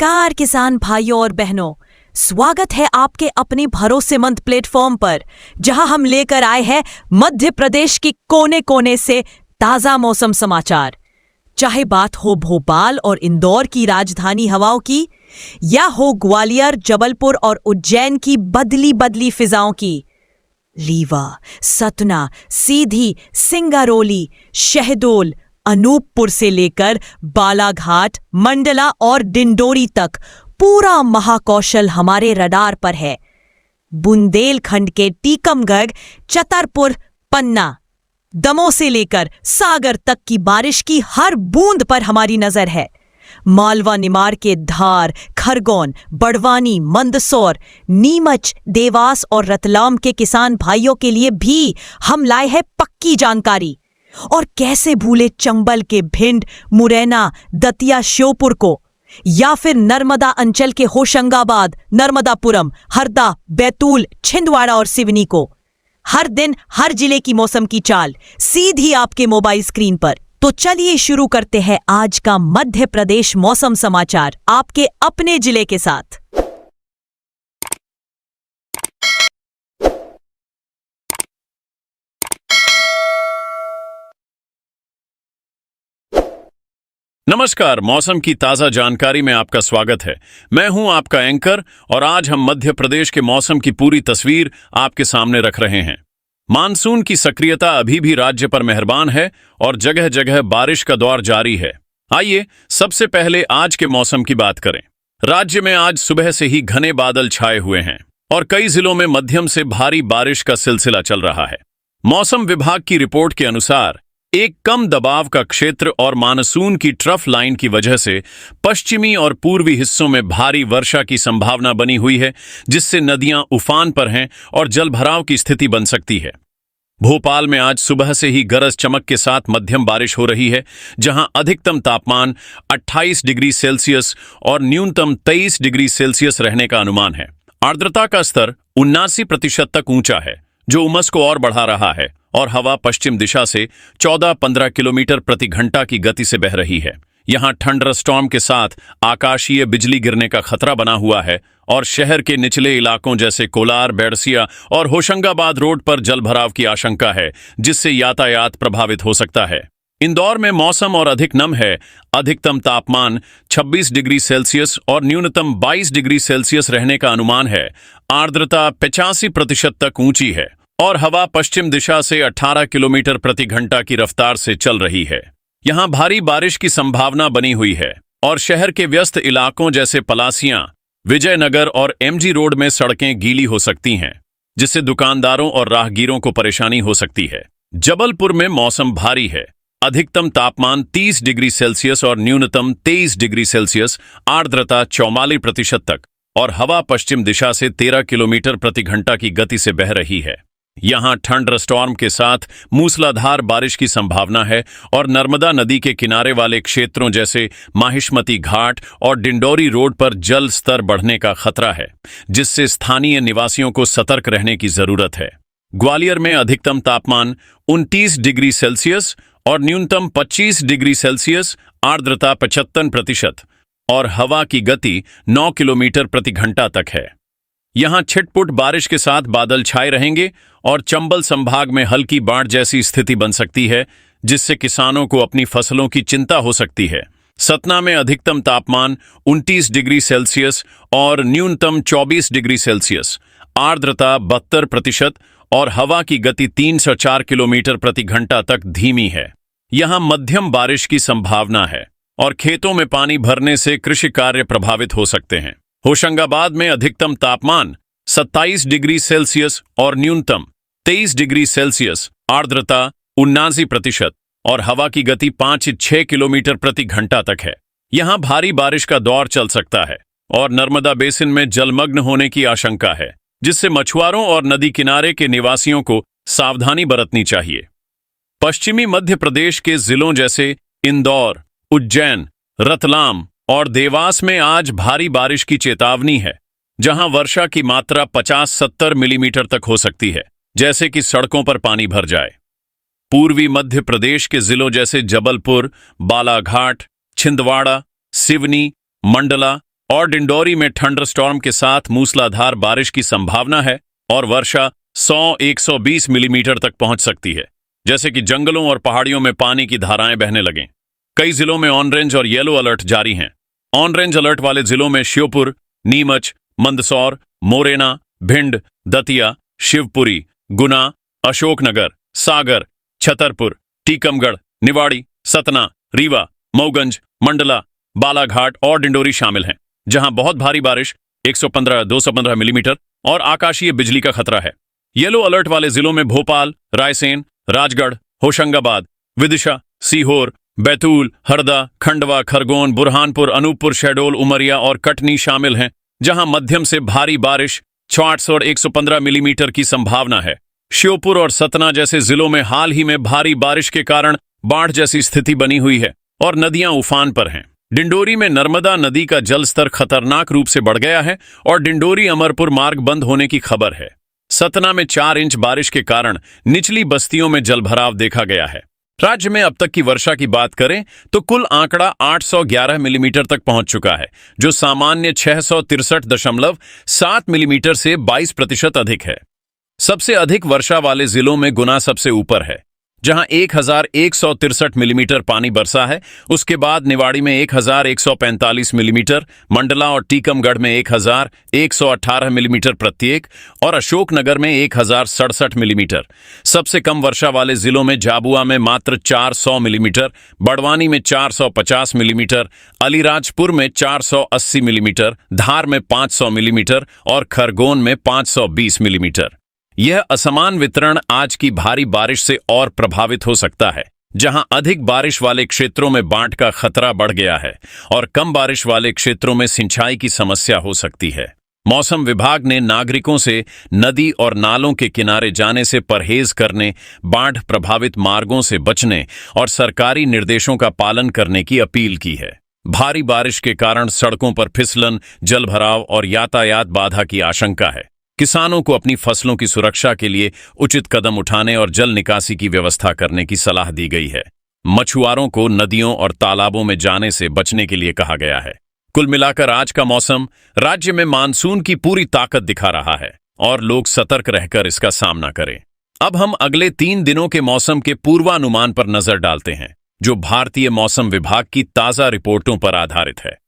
नमस्कार किसान भाइयों और बहनों, स्वागत है आपके अपने भरोसेमंद प्लेटफॉर्म पर, जहां हम लेकर आए हैं मध्य प्रदेश की कोने कोने से ताजा मौसम समाचार। चाहे बात हो भोपाल और इंदौर की राजधानी हवाओं की, या हो ग्वालियर, जबलपुर और उज्जैन की बदली बदली फिजाओं की, रीवा, सतना, सीधी, सिंगरौली, शहडोल, अनूपपुर से लेकर बालाघाट, मंडला और डिंडोरी तक पूरा महाकौशल हमारे रडार पर है। बुंदेलखंड के टीकमगढ़, छतरपुर, पन्ना, दमोह से लेकर सागर तक की बारिश की हर बूंद पर हमारी नजर है। मालवा निमाड़ के धार, खरगोन, बड़वानी, मंदसौर, नीमच, देवास और रतलाम के किसान भाइयों के लिए भी हम लाए हैं पक्की जानकारी। और कैसे भूले चंबल के भिंड, मुरैना, दतिया, श्योपुर को, या फिर नर्मदा अंचल के होशंगाबाद, नर्मदापुरम, हरदा, बैतूल, छिंदवाड़ा और सिवनी को। हर दिन हर जिले की मौसम की चाल सीधी आपके मोबाइल स्क्रीन पर। तो चलिए शुरू करते हैं आज का मध्य प्रदेश मौसम समाचार आपके अपने जिले के साथ। नमस्कार, मौसम की ताजा जानकारी में आपका स्वागत है। मैं हूं आपका एंकर और आज हम मध्य प्रदेश के मौसम की पूरी तस्वीर आपके सामने रख रहे हैं। मानसून की सक्रियता अभी भी राज्य पर मेहरबान है और जगह जगह बारिश का दौर जारी है। आइए सबसे पहले आज के मौसम की बात करें। राज्य में आज सुबह से ही घने बादल छाए हुए हैं और कई जिलों में मध्यम से भारी बारिश का सिलसिला चल रहा है। मौसम विभाग की रिपोर्ट के अनुसार एक कम दबाव का क्षेत्र और मानसून की ट्रफ लाइन की वजह से पश्चिमी और पूर्वी हिस्सों में भारी वर्षा की संभावना बनी हुई है, जिससे नदियां उफान पर हैं और जलभराव की स्थिति बन सकती है। भोपाल में आज सुबह से ही गरज चमक के साथ मध्यम बारिश हो रही है, जहां अधिकतम तापमान 28 डिग्री सेल्सियस और न्यूनतम 23 डिग्री सेल्सियस रहने का अनुमान है। आर्द्रता का स्तर 79% तक ऊंचा है, जो उमस को और बढ़ा रहा है, और हवा पश्चिम दिशा से 14-15 किलोमीटर प्रति घंटा की गति से बह रही है। यहां थंडर स्टॉर्म के साथ आकाशीय बिजली गिरने का खतरा बना हुआ है और शहर के निचले इलाकों जैसे कोलार, बेड़सिया और होशंगाबाद रोड पर जलभराव की आशंका है, जिससे यातायात प्रभावित हो सकता है। इंदौर में मौसम और अधिक नम है। अधिकतम तापमान 26 डिग्री सेल्सियस और न्यूनतम 22 डिग्री सेल्सियस रहने का अनुमान है। आर्द्रता 85% तक ऊंची है और हवा पश्चिम दिशा से 18 किलोमीटर प्रति घंटा की रफ्तार से चल रही है। यहां भारी बारिश की संभावना बनी हुई है और शहर के व्यस्त इलाकों जैसे पलासियां, विजयनगर और एमजी रोड में सड़कें गीली हो सकती हैं, जिससे दुकानदारों और राहगीरों को परेशानी हो सकती है। जबलपुर में मौसम भारी है। अधिकतम तापमान 30 डिग्री सेल्सियस और न्यूनतम 23 डिग्री सेल्सियस, आर्द्रता 44% तक और हवा पश्चिम दिशा से 13 किलोमीटर प्रति घंटा की गति से बह रही है। यहां थंडर स्टॉर्म के साथ मूसलाधार बारिश की संभावना है और नर्मदा नदी के किनारे वाले क्षेत्रों जैसे माहिष्मती घाट और डिंडोरी रोड पर जल स्तर बढ़ने का खतरा है, जिससे स्थानीय निवासियों को सतर्क रहने की जरूरत है। ग्वालियर में अधिकतम तापमान 29 डिग्री सेल्सियस और न्यूनतम 25 डिग्री सेल्सियस, आर्द्रता 75% और हवा की गति 9 किलोमीटर प्रति घंटा तक है। यहां छिटपुट बारिश के साथ बादल छाए रहेंगे और चंबल संभाग में हल्की बाढ़ जैसी स्थिति बन सकती है, जिससे किसानों को अपनी फसलों की चिंता हो सकती है। सतना में अधिकतम तापमान 29 डिग्री सेल्सियस और न्यूनतम 24 डिग्री सेल्सियस, आर्द्रता 72% और हवा की गति 3 से 4 किलोमीटर प्रति घंटा तक धीमी है। यहां मध्यम बारिश की संभावना है और खेतों में पानी भरने से कृषि कार्य प्रभावित हो सकते हैं। होशंगाबाद में अधिकतम तापमान 27 डिग्री सेल्सियस और न्यूनतम 23 डिग्री सेल्सियस, आर्द्रता 79% और हवा की गति 5 से 6 किलोमीटर प्रति घंटा तक है। यहां भारी बारिश का दौर चल सकता है और नर्मदा बेसिन में जलमग्न होने की आशंका है, जिससे मछुआरों और नदी किनारे के निवासियों को सावधानी बरतनी चाहिए। पश्चिमी मध्य प्रदेश के जिलों जैसे इंदौर, उज्जैन, रतलाम और देवास में आज भारी बारिश की चेतावनी है, जहां वर्षा की मात्रा 50-70 मिलीमीटर तक हो सकती है, जैसे कि सड़कों पर पानी भर जाए। पूर्वी मध्य प्रदेश के जिलों जैसे जबलपुर, बालाघाट, छिंदवाड़ा, सिवनी, मंडला, और डिंडोरी में थंडरस्टॉर्म के साथ मूसलाधार बारिश की संभावना है और वर्षा 100-120 मिलीमीटर तक पहुंच सकती है, जैसे कि जंगलों और पहाड़ियों में पानी की धाराएं बहने लगें। कई जिलों में ऑरेंज और येलो अलर्ट जारी हैं। ऑरेंज अलर्ट वाले जिलों में श्योपुर, नीमच, मंदसौर, मोरेना, भिंड, दतिया, शिवपुरी, गुना, अशोकनगर, सागर, छतरपुर, टीकमगढ़, निवाड़ी, सतना, रीवा, मऊगंज, मंडला, बालाघाट और डिंडोरी शामिल हैं, जहां बहुत भारी बारिश 115-215 मिलीमीटर और आकाशीय बिजली का खतरा है। येलो अलर्ट वाले जिलों में भोपाल, रायसेन, राजगढ़, होशंगाबाद, विदिशा, सीहोर, बैतूल, हरदा, खंडवा, खरगोन, बुरहानपुर, अनूपपुर, शहडोल, उमरिया और कटनी शामिल हैं, जहां मध्यम से भारी बारिश 600 और 115 मिलीमीटर की संभावना है। श्योपुर और सतना जैसे जिलों में हाल ही में भारी बारिश के कारण बाढ़ जैसी स्थिति बनी हुई है और नदियां उफान पर हैं। डिंडोरी में नर्मदा नदी का जलस्तर खतरनाक रूप से बढ़ गया है और डिंडोरी अमरपुर मार्ग बंद होने की खबर है। सतना में 4 इंच बारिश के कारण निचली बस्तियों में जलभराव देखा गया है। राज्य में अब तक की वर्षा की बात करें तो कुल आंकड़ा 811 मिलीमीटर तक पहुंच चुका है, जो सामान्य 663.7 मिलीमीटर से 22% अधिक है। सबसे अधिक वर्षा वाले जिलों में गुना सबसे ऊपर है, जहां 1163 मिलीमीटर पानी बरसा है। उसके बाद निवाड़ी में 1145 मिलीमीटर, मंडला और टीकमगढ़ में 1118 मिलीमीटर प्रत्येक और अशोकनगर में 1067 मिलीमीटर। सबसे कम वर्षा वाले जिलों में झाबुआ में मात्र 400 मिलीमीटर, बड़वानी में 450 मिलीमीटर, अलीराजपुर में 480 मिलीमीटर, धार में 500 मिलीमीटर और खरगोन में 520 मिलीमीटर। यह असमान वितरण आज की भारी बारिश से और प्रभावित हो सकता है, जहां अधिक बारिश वाले क्षेत्रों में बाढ़ का खतरा बढ़ गया है और कम बारिश वाले क्षेत्रों में सिंचाई की समस्या हो सकती है। मौसम विभाग ने नागरिकों से नदी और नालों के किनारे जाने से परहेज करने, बाढ़ प्रभावित मार्गों से बचने और सरकारी निर्देशों का पालन करने की अपील की है। भारी बारिश के कारण सड़कों पर फिसलन, जलभराव और यातायात बाधा की आशंका है। किसानों को अपनी फसलों की सुरक्षा के लिए उचित कदम उठाने और जल निकासी की व्यवस्था करने की सलाह दी गई है। मछुआरों को नदियों और तालाबों में जाने से बचने के लिए कहा गया है। कुल मिलाकर आज का मौसम राज्य में मानसून की पूरी ताकत दिखा रहा है और लोग सतर्क रहकर इसका सामना करें। अब हम अगले 3 दिनों के मौसम के पूर्वानुमान पर नजर डालते हैं, जो भारतीय मौसम विभाग की ताजा रिपोर्टों पर आधारित है।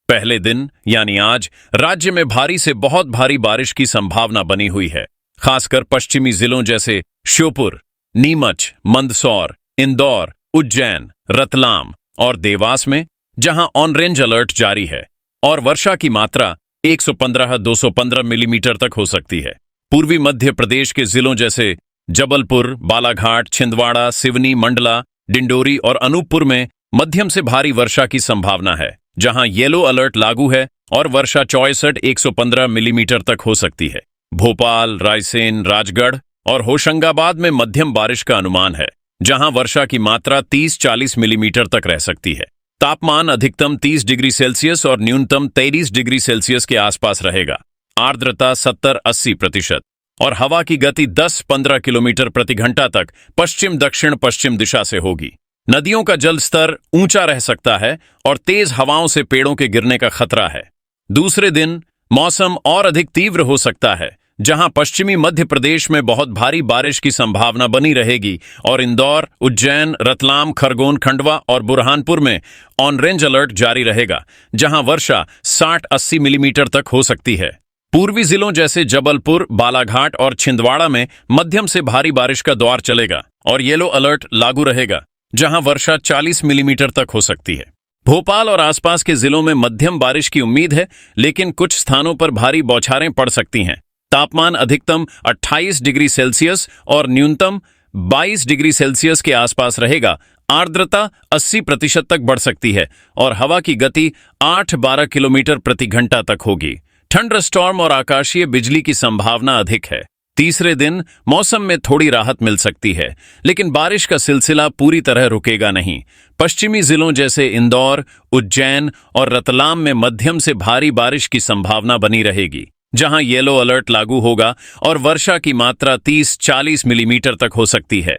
पहले दिन यानी आज राज्य में भारी से बहुत भारी बारिश की संभावना बनी हुई है, खासकर पश्चिमी जिलों जैसे श्योपुर, नीमच, मंदसौर, इंदौर, उज्जैन, रतलाम और देवास में, जहां ऑरेंज अलर्ट जारी है और वर्षा की मात्रा 115-215 मिलीमीटर तक हो सकती है। पूर्वी मध्य प्रदेश के जिलों जैसे जबलपुर, बालाघाट, छिंदवाड़ा, सिवनी, मंडला, डिंडोरी और अनूपपुर में मध्यम से भारी वर्षा की संभावना है, जहां येलो अलर्ट लागू है और वर्षा 64-115 मिलीमीटर तक हो सकती है। भोपाल, रायसेन, राजगढ़ और होशंगाबाद में मध्यम बारिश का अनुमान है, जहां वर्षा की मात्रा 30-40 मिलीमीटर तक रह सकती है। तापमान अधिकतम 30 डिग्री सेल्सियस और न्यूनतम 23 डिग्री सेल्सियस के आसपास रहेगा। आर्द्रता 70-80% और हवा की गति 10-15 किलोमीटर प्रति घंटा तक पश्चिम दक्षिण पश्चिम दिशा से होगी। नदियों का जल स्तर ऊंचा रह सकता है और तेज हवाओं से पेड़ों के गिरने का खतरा है। दूसरे दिन मौसम और अधिक तीव्र हो सकता है, जहां पश्चिमी मध्य प्रदेश में बहुत भारी बारिश की संभावना बनी रहेगी और इंदौर, उज्जैन, रतलाम, खरगोन, खंडवा और बुरहानपुर में ऑरेंज अलर्ट जारी रहेगा, जहां वर्षा 60-80 मिलीमीटर तक हो सकती है। पूर्वी जिलों जैसे जबलपुर, बालाघाट और छिंदवाड़ा में मध्यम से भारी बारिश का दौर चलेगा और येलो अलर्ट लागू रहेगा, जहां वर्षा 40 मिलीमीटर तक हो सकती है। भोपाल और आसपास के जिलों में मध्यम बारिश की उम्मीद है, लेकिन कुछ स्थानों पर भारी बौछारें पड़ सकती हैं। तापमान अधिकतम 28 डिग्री सेल्सियस और न्यूनतम 22 डिग्री सेल्सियस के आसपास रहेगा। आर्द्रता 80% तक बढ़ सकती है और हवा की गति 8-12 किलोमीटर प्रति घंटा तक होगी। थंडरस्टॉर्म और आकाशीय बिजली की संभावना अधिक है। तीसरे दिन मौसम में थोड़ी राहत मिल सकती है, लेकिन बारिश का सिलसिला पूरी तरह रुकेगा नहीं। पश्चिमी जिलों जैसे इंदौर, उज्जैन और रतलाम में मध्यम से भारी बारिश की संभावना बनी रहेगी, जहां येलो अलर्ट लागू होगा और वर्षा की मात्रा 30-40 मिलीमीटर तक हो सकती है।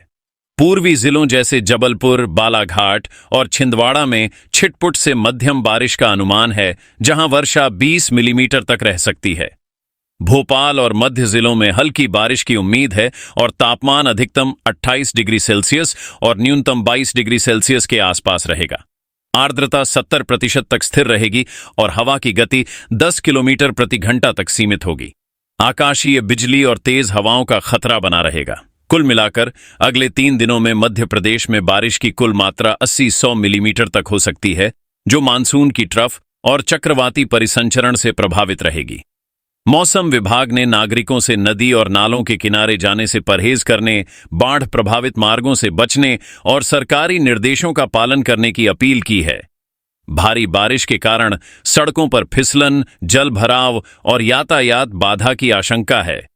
पूर्वी जिलों जैसे जबलपुर, बालाघाट और छिंदवाड़ा में छिटपुट से मध्यम बारिश का अनुमान है, जहां वर्षा 20 मिलीमीटर तक रह सकती है। भोपाल और मध्य जिलों में हल्की बारिश की उम्मीद है और तापमान अधिकतम 28 डिग्री सेल्सियस और न्यूनतम 22 डिग्री सेल्सियस के आसपास रहेगा। आर्द्रता 70% तक स्थिर रहेगी और हवा की गति 10 किलोमीटर प्रति घंटा तक सीमित होगी। आकाशीय बिजली और तेज हवाओं का खतरा बना रहेगा। कुल मिलाकर अगले 3 दिनों में मध्य प्रदेश में बारिश की कुल मात्रा 80-100 मिलीमीटर तक हो सकती है, जो मानसून की ट्रफ और चक्रवाती परिसंचरण से प्रभावित रहेगी। मौसम विभाग ने नागरिकों से नदी और नालों के किनारे जाने से परहेज करने, बाढ़ प्रभावित मार्गों से बचने और सरकारी निर्देशों का पालन करने की अपील की है। भारी बारिश के कारण सड़कों पर फिसलन, जल भराव और यातायात बाधा की आशंका है।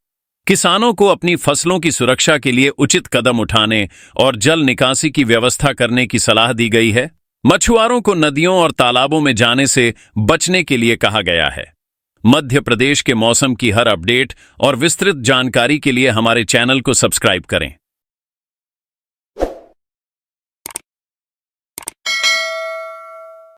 किसानों को अपनी फसलों की सुरक्षा के लिए उचित कदम उठाने और जल निकासी की व्यवस्था करने की सलाह दी गई है। मछुआरों को नदियों और तालाबों में जाने से बचने के लिए कहा गया है। मध्य प्रदेश के मौसम की हर अपडेट और विस्तृत जानकारी के लिए हमारे चैनल को सब्सक्राइब करें।